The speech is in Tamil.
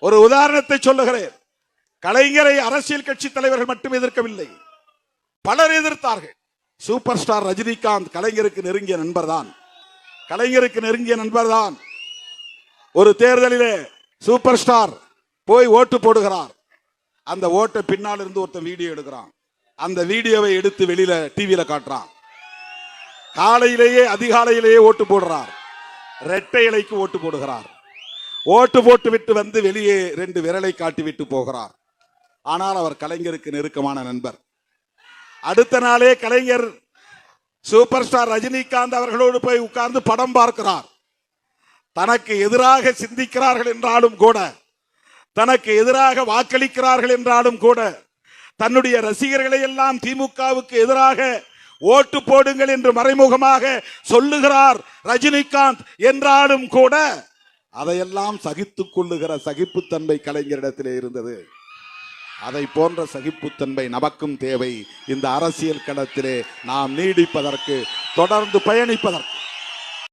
ஒரு உதாரணத்தை சொல்லுகிறேன். கலைஞரை அரசியல் கட்சி தலைவர்கள் மட்டும் எதிர்க்கவில்லை, பலர் எதிர்த்தார்கள். சூப்பர் ஸ்டார் ரஜினிகாந்த் கலைஞருக்கு நெருங்கிய நண்பர் தான். ஒரு தேர்தலிலே சூப்பர் ஸ்டார் போய் ஓட்டு போடுகிறார். அந்த ஓட்டை பின்னால் இருந்து ஒருத்தன் வீடியோ எடுக்கிறான். அந்த வீடியோவை எடுத்து வெளியில டிவியில காட்டுறான். காலையிலேயே அதிகாலையிலேயே ஓட்டு போடுறார். இரட்டை இலைக்கு ஓட்டு போடுகிறார். ஓட்டு போட்டு விட்டு வந்து வெளியே 2 விரலை காட்டி விட்டு போகிறார். ஆனால் அவர் கலைஞருக்கு நெருக்கமான நண்பர். அடுத்த நாளே கலைஞர் சூப்பர் ஸ்டார் ரஜினிகாந்த் அவர்களோடு போய் உட்கார்ந்து படம் பார்க்கிறார். தனக்கு எதிராக சிந்திக்கிறார்கள் என்றாலும் கூட, தனக்கு எதிராக வாக்களிக்கிறார்கள் என்றாலும் கூட, தன்னுடைய ரசிகர்களை எல்லாம் திமுகவுக்கு எதிராக ஓட்டு போடுங்கள் என்று மறைமுகமாக சொல்லுகிறார் ரஜினிகாந்த் என்றாலும் கூட அதையெல்லாம் சகித்துக் கொள்ளுகிற சகிப்புத்தன்மை கலைஞரிடத்திலே இருந்தது. அதை போன்ற சகிப்புத்தன்மை நமக்கும் தேவை. இந்த அரசியல் களத்திலே நாம் நீடிப்பதற்கு, தொடர்ந்து பயணிப்பதற்கு.